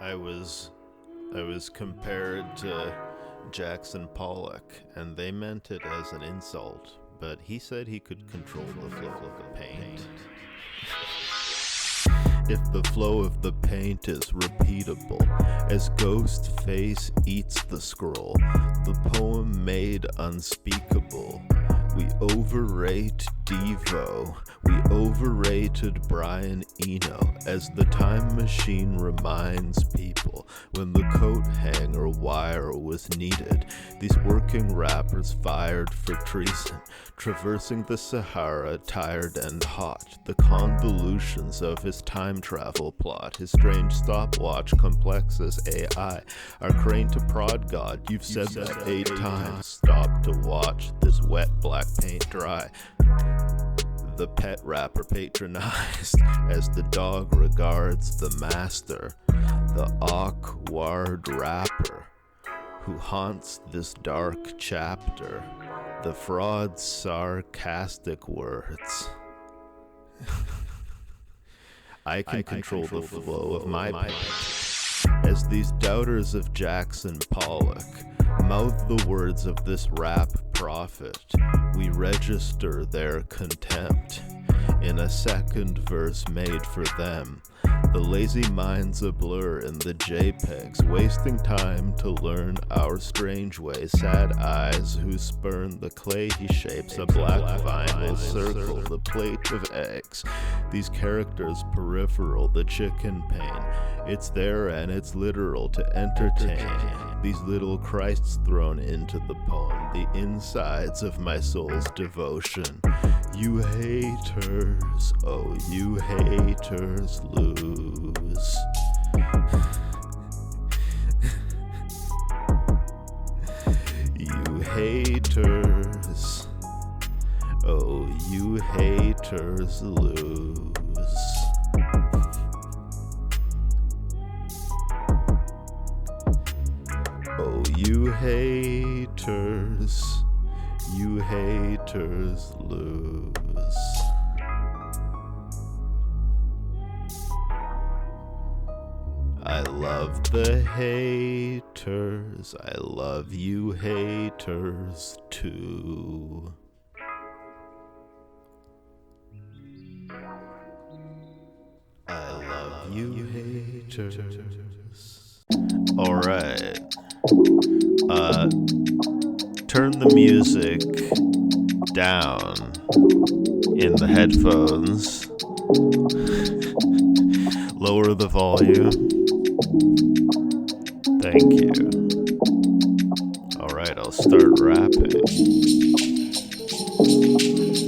I was compared to Jackson Pollock, and they meant it as an insult, but he said he could control the flow of the paint. If the flow of the paint is repeatable, as Ghostface eats the scroll, the poem made unspeakable. We overrate Devo, we overrated Brian Eno, as the time machine reminds people when the coat hanger wire was needed. These working rappers fired for treason, traversing the Sahara tired and hot. The convolutions of his time travel plot, his strange stopwatch complex as AI. Our crane to prod God, you've said that 8 times. Stop to watch this wet black paint dry. The pet rapper patronized as the dog regards the master. The awkward rapper who haunts this dark chapter. The fraud's sarcastic words. I can control the flow of my paint. As these doubters of Jackson Pollock mouth the words of this rap prophet, we register their contempt in a second verse made for them. The lazy mind's a blur in the JPEGs, wasting time to learn our strange ways. Sad eyes who spurn the clay he shapes, a black vinyl circle, the plate of eggs. These characters peripheral, the chicken pain. It's there and it's literal to entertain. These little Christs thrown into the poem, the insides of my soul's devotion. You haters, oh you haters lose. You haters, oh you haters lose. Oh you haters lose. I love the haters, I love you haters too. I love you haters. Alright. Turn the music down in the headphones. Lower the volume. Thank you. Alright, I'll start rapping.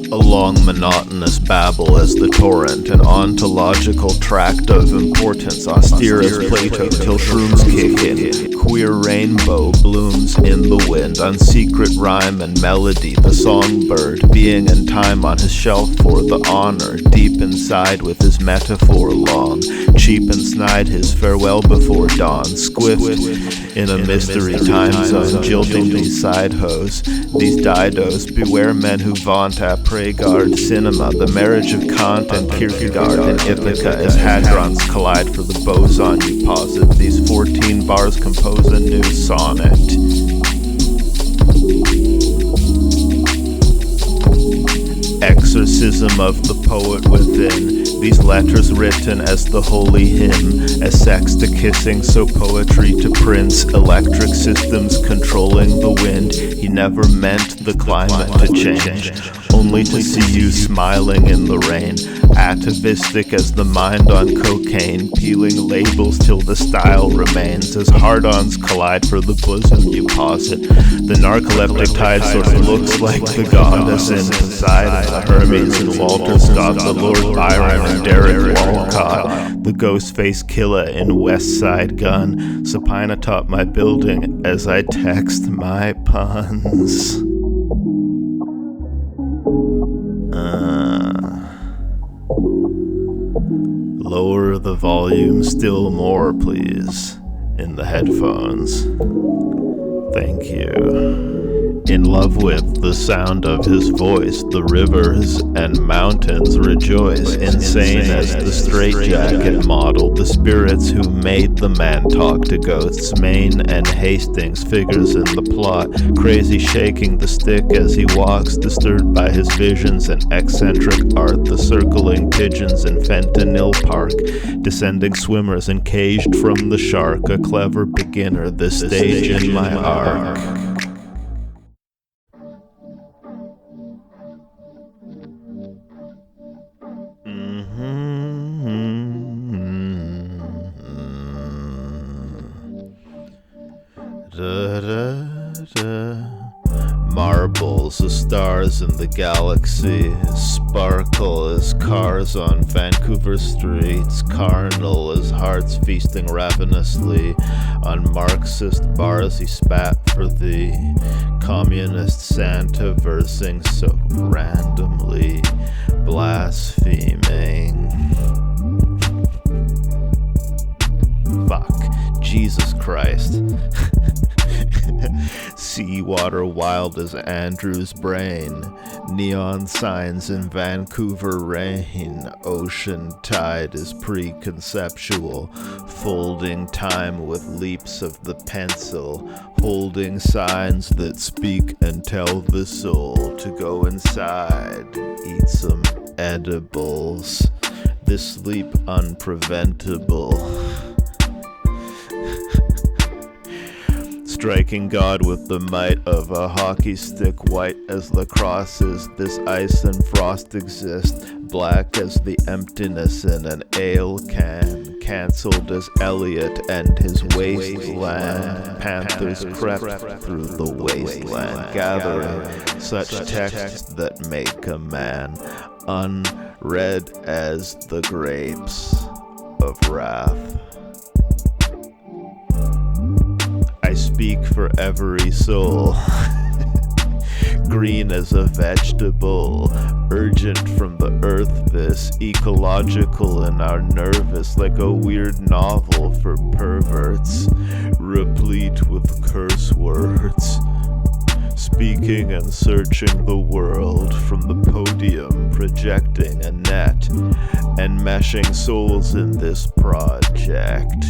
A long monotonous babble as the torrent, an ontological tract of importance, austere as Plato till shrooms kick in. Queer rainbow blooms in the wind, on secret rhyme and melody, the songbird being in time on his shelf for the honor, deep inside with his metaphor long, cheap and snide his farewell before dawn, squiffed in a mystery time zone, jilting these side hoes, these didos, beware men who vaunt a Guard cinema, the marriage of Kant and Kierkegaard and Ithaca as hadrons collide for the boson you posit. These 14 bars compose a new sonnet. Exorcism of the poet within, these letters written as the holy hymn, as sex to kissing, so poetry to Prince, electric systems controlling the wind. He never meant the climate to change, only to see you smiling in the rain, atavistic as the mind on cocaine, peeling labels till the style remains, as hard-ons collide for the bosom you posit. The narcoleptic tide sort of looks like the goddess in Poseidon, the Hermes and Walter Scott, the Lord Byron and Derek Walcott, the Ghostface killer in West Side Gun, supine atop my building as I text my puns. Lower the volume still more, please, in the headphones. Thank you. In love with the sound of his voice, the rivers and mountains rejoice. Insane as the straitjacket model, the spirits who made the man talk to ghosts. Maine and Hastings figures in the plot, crazy shaking the stick as he walks, disturbed by his visions and eccentric art. The circling pigeons in Fentanyl Park, descending swimmers encaged from the shark. A clever beginner, this stage in my arc. Marbles as stars in the galaxy sparkle as cars on Vancouver streets, carnal as hearts feasting ravenously on Marxist bars. He spat for the communist Santa, versing so randomly, blaspheming. Fuck, Jesus Christ. Seawater wild as Andrew's brain, neon signs in Vancouver rain. Ocean tide is preconceptual, folding time with leaps of the pencil, holding signs that speak and tell the soul to go inside, eat some edibles. This sleep unpreventable. Striking God with the might of a hockey stick, white as lacrosse is this ice and frost exist, black as the emptiness in an ale can, cancelled as Elliot and his wasteland. Panthers crept through the wasteland, gathering such texts that make a man unread as the grapes of wrath. I speak for every soul, green as a vegetable, urgent from the earth, this ecological in our nervous, like a weird novel for perverts, replete with curse words, speaking and searching the world from the podium, projecting a net, and meshing souls in this project.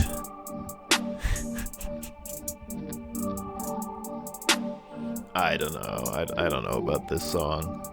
I don't know. I don't know about this song.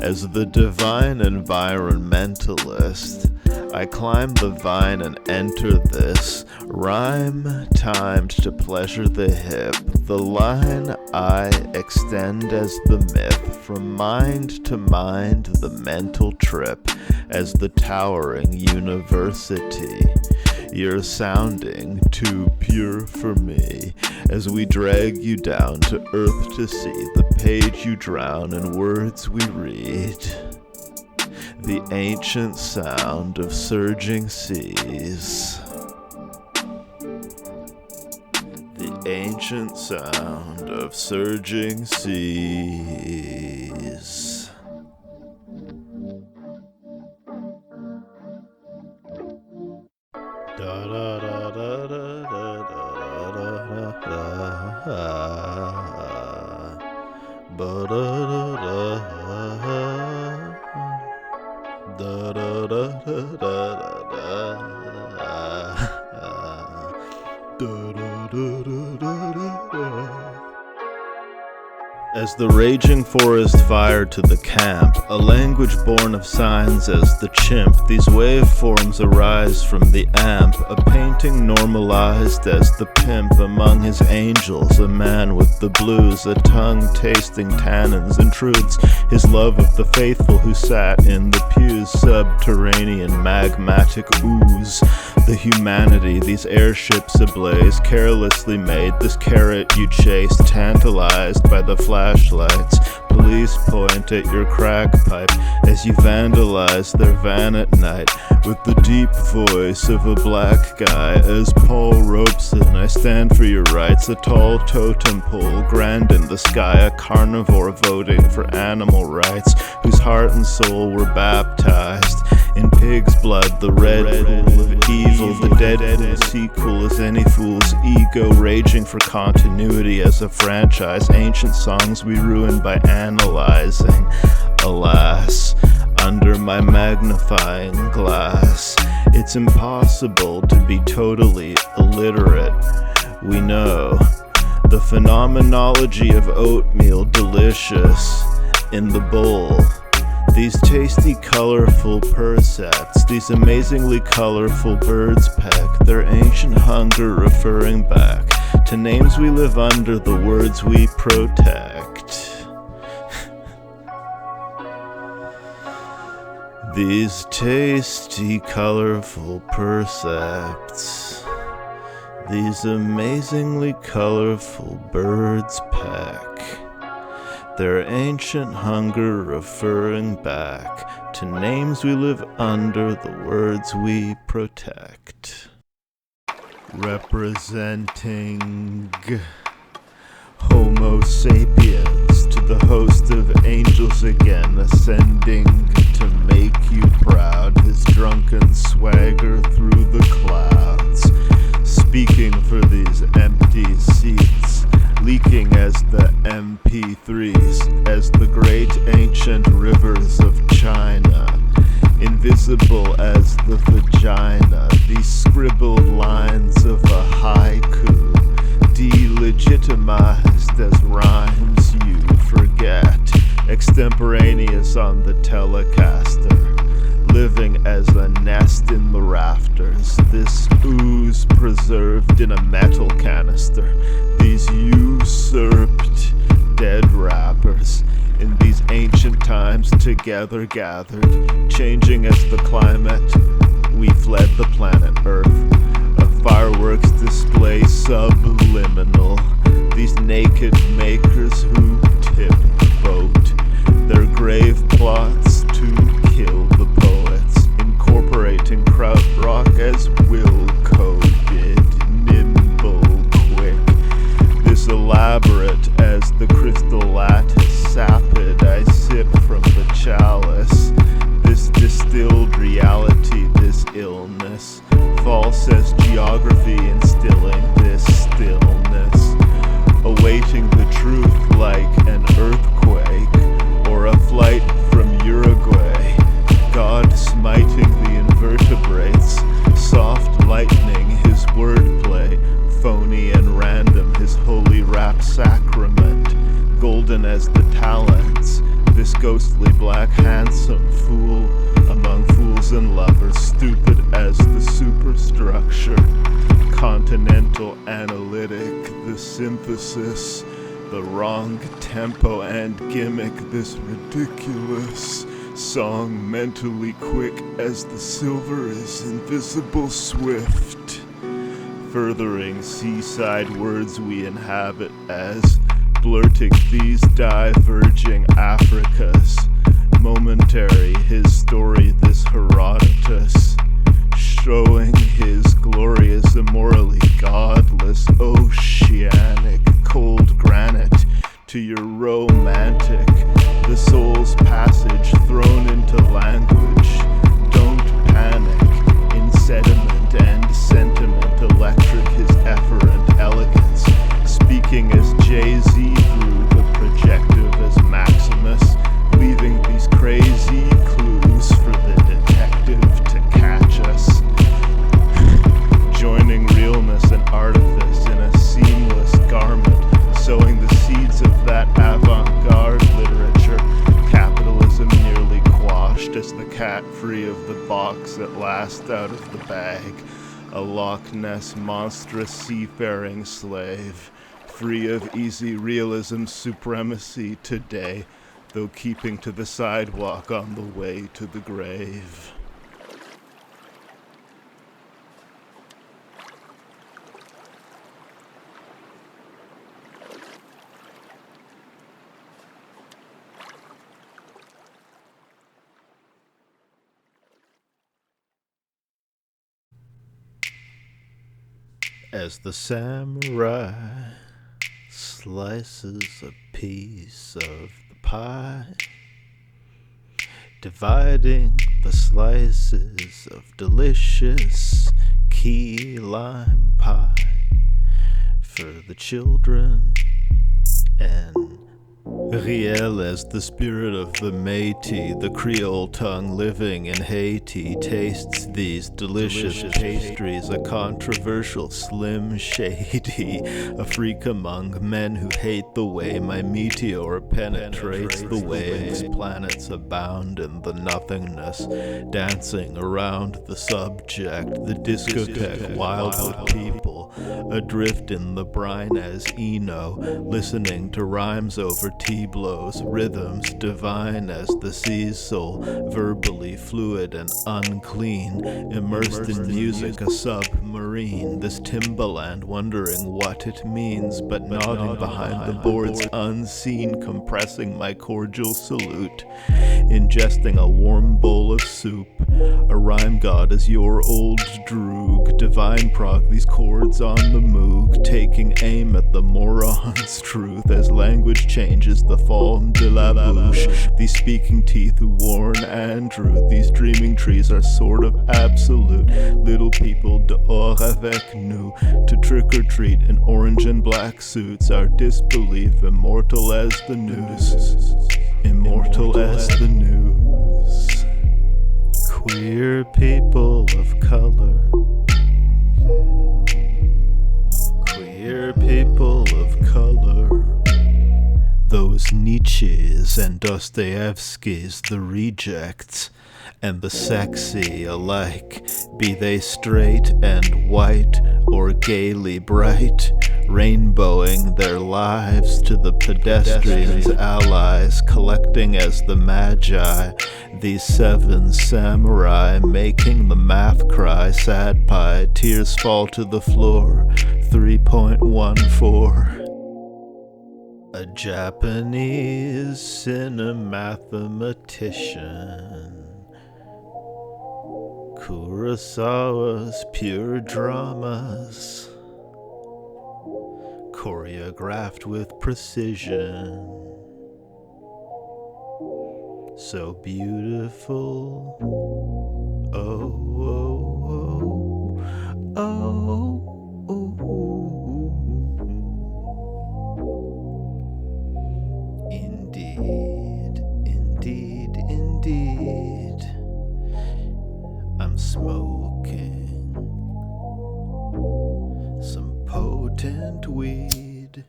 As the divine environmentalist, I climb the vine and enter this rhyme timed to pleasure the hip. The line I extend as the myth, from mind to mind, the mental trip, as the towering university. You're sounding too pure for me, as we drag you down to earth to see the page you drown in words we read. The ancient sound of surging seas. The ancient sound of surging seas. Da da da da da da da da da da As the raging forest fire to the camp, a language born of signs as the chimp, these waveforms arise from the amp, a painting normalized as the pimp among his angels, a man with the blues, a tongue tasting tannins intrudes his love of the faithful who sat in the pews, subterranean magmatic ooze, the humanity, these airships ablaze, carelessly made, this carrot you chased, tantalized by the flashlights. Police point at your crack pipe as you vandalize their van at night with the deep voice of a black guy. As Paul Robeson, I stand for your rights, a tall totem pole, grand in the sky, a carnivore voting for animal rights, whose heart and soul were baptized in pig's blood, the red pool of evil. The Deadpool sequel is any fool's ego raging for continuity as a franchise. Ancient songs we ruin by analyzing. Alas, under my magnifying glass, it's impossible to be totally illiterate. We know the phenomenology of oatmeal delicious in the bowl. These tasty, colorful percepts, these amazingly colorful birds peck, their ancient hunger referring back to names we live under, the words we protect. These tasty, colorful percepts, these amazingly colorful birds peck, their ancient hunger referring back to names we live under, the words we protect. Representing Homo sapiens to the host of angels again, ascending to make you proud, his drunken swagger through the clouds, speaking for these empty seats, leaking as the MP3s, as the great ancient rivers of China, invisible as the vagina, these scribbled lines of a haiku, delegitimized as rhymes you forget, extemporaneous on the Telecaster, living as a nest in the rafters, this ooze preserved in a metal canister, these usurped dead rappers in these ancient times together gathered, changing as the climate, we fled the planet Earth, a fireworks display subliminal, these naked makers who tip the boat, their grave plots to kill the poets, incorporating krautrock as will coded, nimble, quick, this elaborate as the crystal lattice, sapid I sip from the chalice, this distilled reality, this illness, false as geography instilling this stillness, awaiting the truth like an earthquake or a flight from Uruguay, God smiting the invertebrates, soft lightning his wordplay, phony and random his holy rap sacrament, golden as the talents, this ghostly black handsome fool among fools and lovers, stupid as the superstructure, continental analytic, the synthesis, the wrong tempo and gimmick, this ridiculous song mentally quick as the silver is invisible swift, furthering seaside words we inhabit as blurting these diverging Africas, momentary his story this Herodotus, showing his glorious immorally godless oceanic cold granite to your romantic, the soul's passage thrown into language, don't panic, in sediment and sentiment, electric his efferent elegance, speaking as Jay-Z through the projective as Maximus, leaving these crazy clues for the detective to catch us, joining realness and artifice in a seamless garment, sowing the seeds of that avant-garde literature, capitalism nearly quashed as the cat free of the box at last out of the bag, a Loch Ness monstrous seafaring slave, free of easy realism supremacy today, though keeping to the sidewalk on the way to the grave. As the samurai slices a piece of the pie, dividing the slices of delicious key lime pie for the children, and Riel as the spirit of the Métis, the Creole tongue living in Haiti, tastes these delicious pastries, a controversial Slim Shady, a freak among men who hate the way my meteor penetrates the waves. Planets abound in the nothingness, dancing around the subject, the discotheque wild with people, adrift in the brine as Eno, listening to rhymes over Tiblo's rhythms, divine as the sea's soul, verbally fluid and unclean, immersed in music, a submarine, this timbaland wondering what it means, but nodding behind the boards unseen, compressing my cordial salute, ingesting a warm bowl of soup, a rhyme god as your old droog, divine proc, these chords on the moog, taking aim at the moron's truth as language changes the forme de la bouche, these speaking teeth who warn Andrew, these dreaming trees are sort of absolute, little people dehors avec nous, to trick or treat in orange and black suits, our disbelief immortal as the news, immortal as the news. Queer people of color, queer people of color, those Nietzsches and Dostoevskys, the rejects, and the sexy alike, be they straight and white or gaily bright, rainbowing their lives to the pedestrians' allies, collecting as the magi, these seven samurai, making the math cry, sad pie, tears fall to the floor, 3.14. A Japanese cinemathematician, Kurosawa's pure dramas, choreographed with precision, so beautiful, oh, oh, oh, oh, oh. Indeed, indeed, indeed, I'm smoking some potent weed.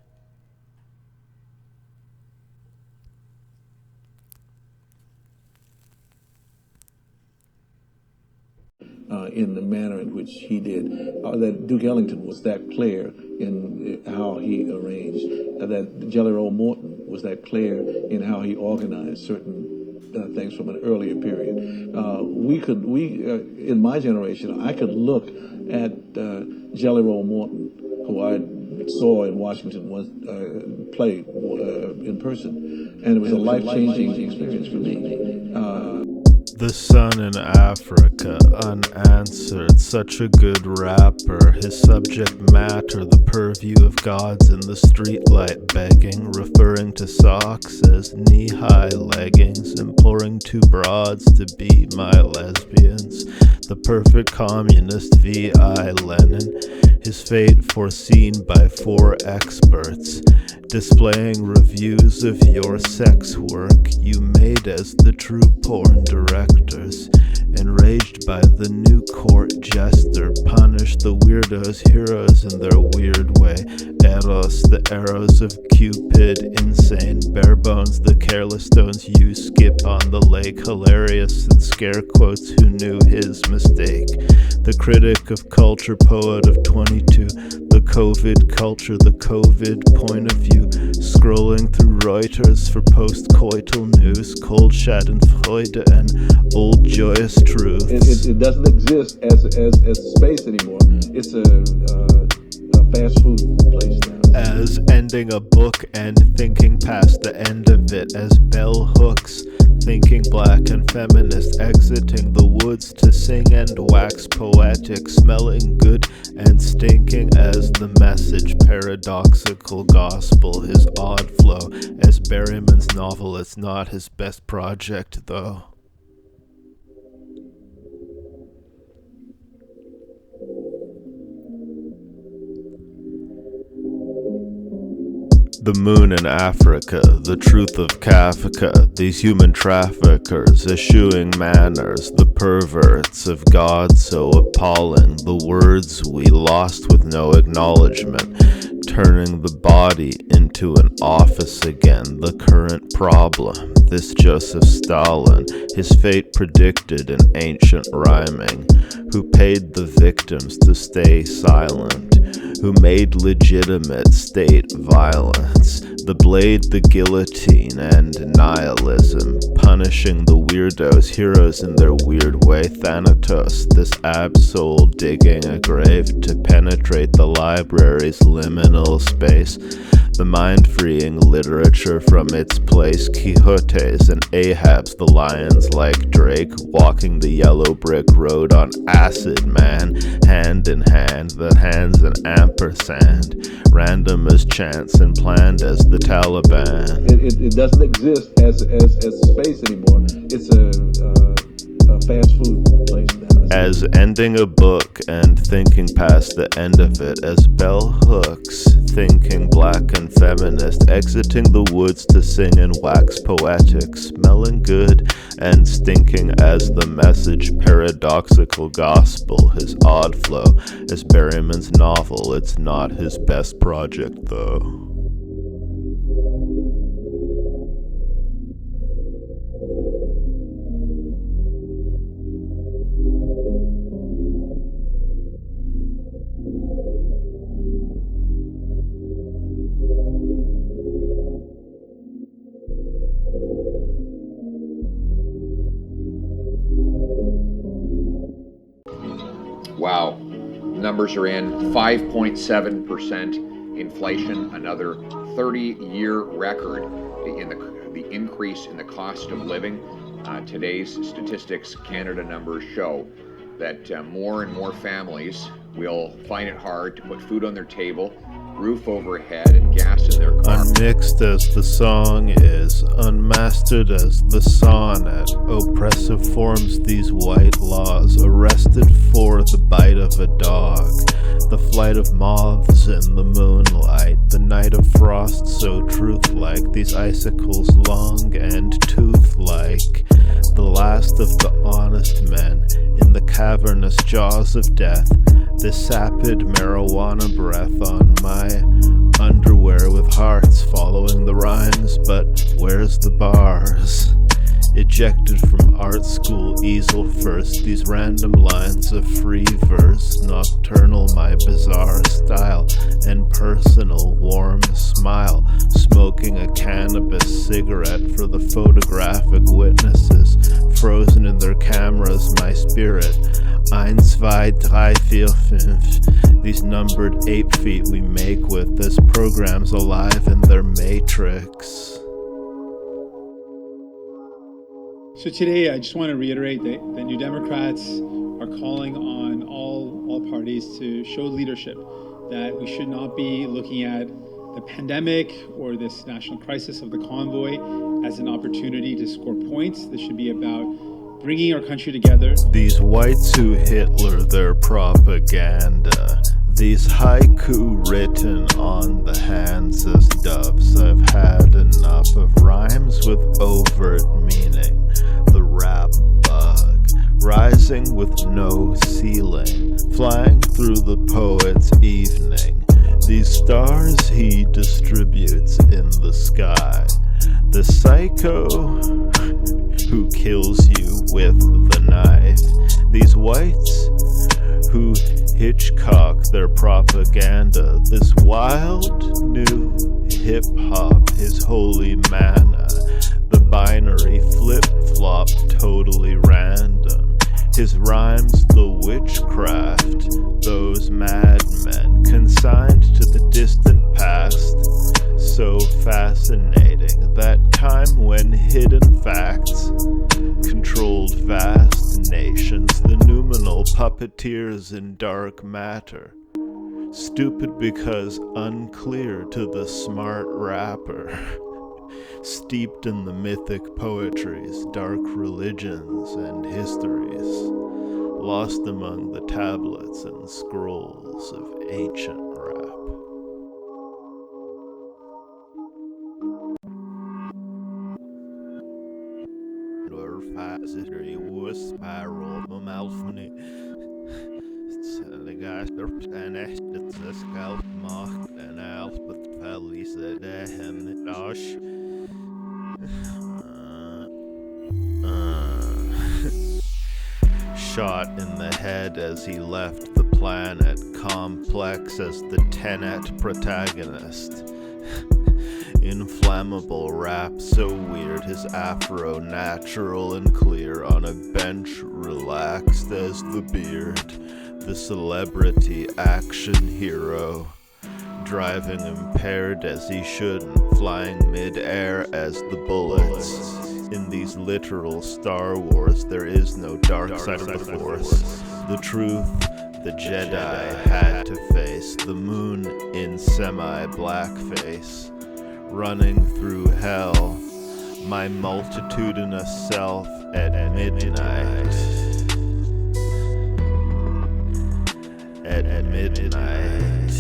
In the manner in which he did, that Duke Ellington was that clear in how he arranged, that Jelly Roll Morton was that clear in how he organized certain things from an earlier period. In my generation, I could look at Jelly Roll Morton, who I saw in Washington play in person, and it was a life-changing experience for me. The sun in Africa, unanswered, such a good rapper. His subject matter, the purview of gods in the streetlight, begging, referring to socks as knee-high leggings, imploring two broads to be my lesbians. The perfect communist V.I. Lenin, his fate foreseen by 4 experts, displaying reviews of your sex work you made as the true porn directors, enraged by the new court jester, punish the weirdos heroes in their weird way, Eros, the arrows of Cupid, insane, bare bones, the careless stones you skip on the lake, hilarious and scare quotes who knew his mistake, the critic of culture, poet of 22, the COVID culture, the COVID point of view, scrolling through Reuters for post-coital news, cold schadenfreude and old joyous truths. It doesn't exist as space anymore. It's a fast food place now. As ending a book and thinking past the end of it, as bell hooks, thinking black and feminist, exiting the woods to sing and wax poetic, smelling good and stinking as the message, paradoxical gospel, his odd flow, as Berryman's novel, it's not his best project though. The moon in Africa, the truth of Kafka, these human traffickers eschewing manners, the perverts of God so appalling, the words we lost with no acknowledgement, turning the body into an office again, the current problem, this Joseph Stalin, his fate predicted in ancient rhyming, who paid the victims to stay silent, who made legitimate state violence, the blade, the guillotine, and nihilism, punishing the weirdos, heroes in their weird way, Thanatos, this absol digging a grave to penetrate the library's liminal space, the mind-freeing literature from its place, Quixotes and Ahabs, the lions like Drake, walking the yellow brick road on acid, man, hand in hand, the hands an ampersand, random as chance and planned as the Taliban. It doesn't exist as space anymore. It's a fast food place now. As ending a book and thinking past the end of it, as bell hooks, thinking black and feminist, exiting the woods to sing and wax poetic, smelling good and stinking as the message, paradoxical gospel, his odd flow, as Berryman's novel, it's not his best project though. Wow, numbers are in 5.7% inflation, another 30-year record in the increase in the cost of living. Today's Statistics Canada numbers show that more and more families will find it hard to put food on their table, roof overhead, and gas in their car. Unmixed as the song is, unmastered as the sonnet, oppressive forms these white laws, arrested for the bite of a dog, the flight of moths in the moonlight, the night of frost so truth-like, these icicles long and tooth-like, the last of the honest men in the cavernous jaws of death, this sapid marijuana breath on my underwear with hearts following the rhymes, but where's the bars? Ejected from art school easel first, these random lines of free verse, nocturnal my bizarre style, and personal warm smile, smoking a cannabis cigarette for the photographic witnesses, frozen in their cameras my spirit, 1, 2, 3, 4, 5, these numbered 8 feet we make with this programs alive in their matrix. So today, I just want to reiterate that the New Democrats are calling on all parties to show leadership, that we should not be looking at the pandemic or this national crisis of the convoy as an opportunity to score points. This should be about bringing our country together. These whites who Hitler their propaganda, these haiku written on the hands as doves. I've had enough of rhymes with overt meaning. The rap bug, rising with no ceiling, flying through the poet's evening. These stars he distributes in the sky. The psycho who kills you with the knife. These whites who Hitchcock their propaganda. This wild new hip-hop, his holy manna. The binary flip-flop, totally random. His rhymes the witchcraft, those madmen consigned to the distant past. So fascinating, that time when hidden facts controlled vast nations, the numinal puppeteers in dark matter. Stupid because unclear to the smart rapper. Steeped in the mythic poetries, dark religions and histories, lost among the tablets and scrolls of ancient rap. Alfni. The guys and it's a scalp mark and Alf, but the police said they him Dosh. Shot in the head as he left the planet, complex as the Tenet protagonist. Inflammable rap, so weird, his afro natural and clear, on a bench relaxed as the beard, the celebrity action hero, driving impaired as he shouldn't, flying mid-air as the bullets. In these literal Star Wars, there is no dark side of the Force. The truth the Jedi had to face, the moon in semi-blackface. Running through hell, my multitudinous self at midnight. At midnight,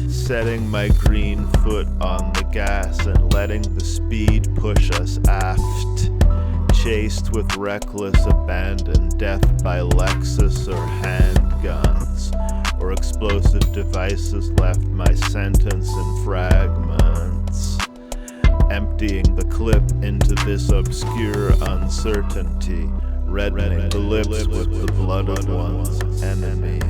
setting my green foot on the gas and letting the speed push us aft. Chased with reckless abandon, death by Lexus or handguns, or explosive devices left my sentence in fragments. Emptying the clip into this obscure uncertainty, reddening the lips with the blood of one's enemy.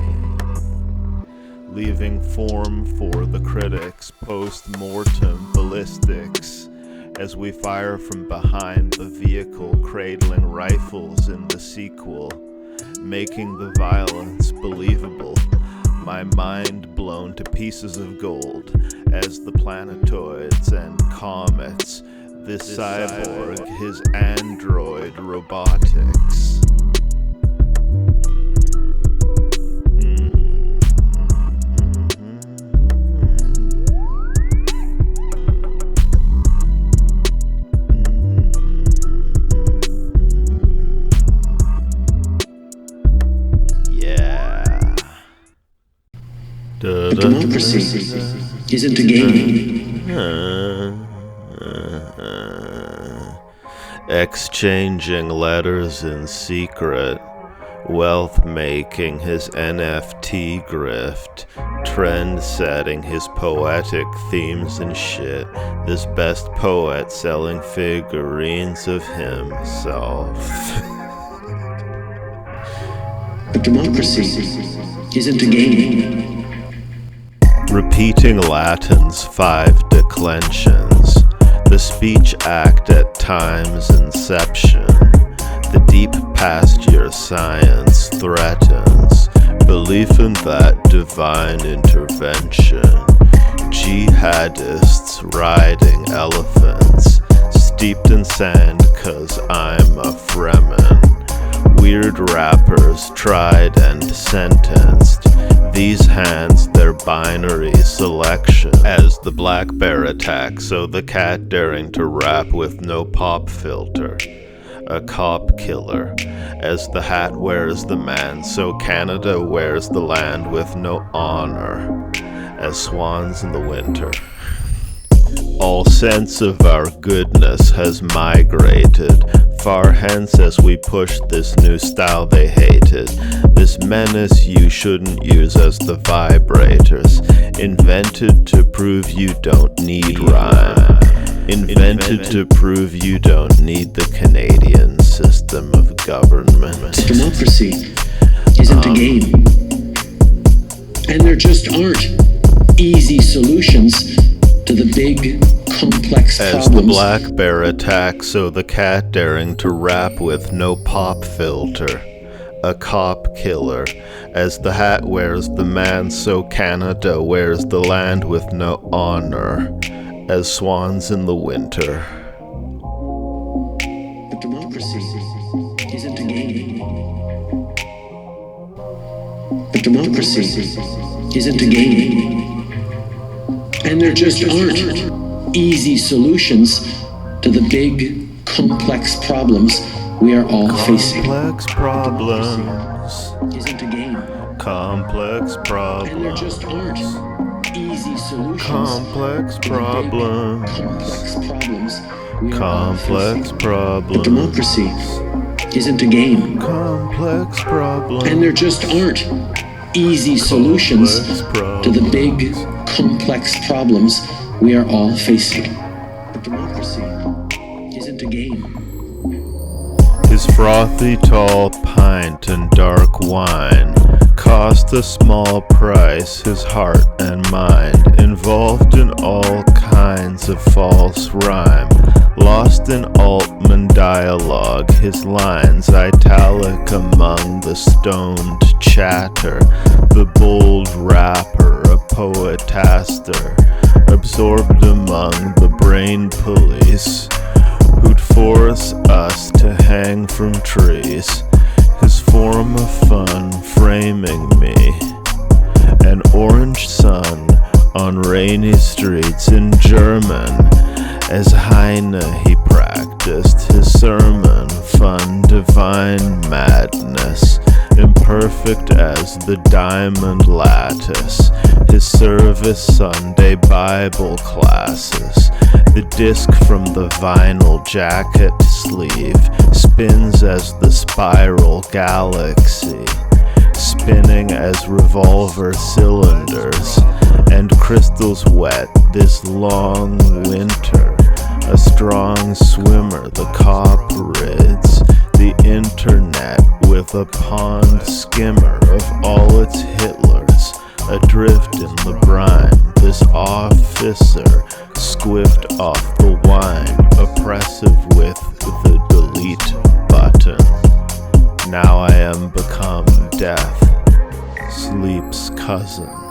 Leaving form for the critics, post-mortem ballistics, as we fire from behind the vehicle, cradling rifles in the sequel, making the violence believable. My mind blown to pieces of gold as the planetoids and comets, this cyborg, his android robotics. Democracy isn't a game. Exchanging letters in secret, wealth making his NFT grift, trend setting his poetic themes and shit. This best poet selling figurines of himself. But democracy isn't a game. Repeating Latin's 5 declensions, the speech act at time's inception, the deep past your science threatens, belief in that divine intervention, jihadists riding elephants, steeped in sand 'cause I'm a Fremen, weird rappers tried and sentenced, these hands their binary selection, as the black bear attack, so the cat daring to rap with no pop filter, a cop killer, as the hat wears the man, so Canada wears the land with no honor, as swans in the winter. All sense of our goodness has migrated far hence as we push this new style they hated. This menace you shouldn't use as the vibrators, invented to prove you don't need rhyme, invented to prove you don't need the Canadian system of government. Democracy isn't a game, and there just aren't easy solutions to the big, complex problems. As the black bear attacks, so the cat daring to rap with no pop filter, a cop killer. As the hat wears the man, so Canada wears the land with no honor, as swans in the winter. But democracy isn't a game. But democracy isn't a game. And there just aren't easy solutions to the big, complex problems we are all facing. Complex problems. Isn't a game. Complex problems. And there just aren't easy solutions. Complex problems. Complex problems we are all Complex facing. problems. But democracy isn't a game. Complex problems. And there just aren't easy solutions to the big, complex problems we are all facing. But democracy isn't a game. His frothy tall pint and dark wine cost a small price, his heart and mind, involved in all kinds of false rhyme, lost in Altman dialogue, his lines italic among the stoned chatter, the bold rapper, a poetaster, absorbed among the brain police, who'd force us to hang from trees, his form of fun framing me, an orange sun on rainy streets in German, as Heine he practiced his sermon, fun divine madness, imperfect as the diamond lattice, his service Sunday Bible classes, the disc from the vinyl jacket sleeve spins as the spiral galaxy, spinning as revolver cylinders, and crystals wet this long winter, a strong swimmer the cop rids, the internet with a pond skimmer of all its Hitlers, adrift in the brine, this officer squiffed off the wine, oppressive with the delete button. Now I am become death, sleep's cousin.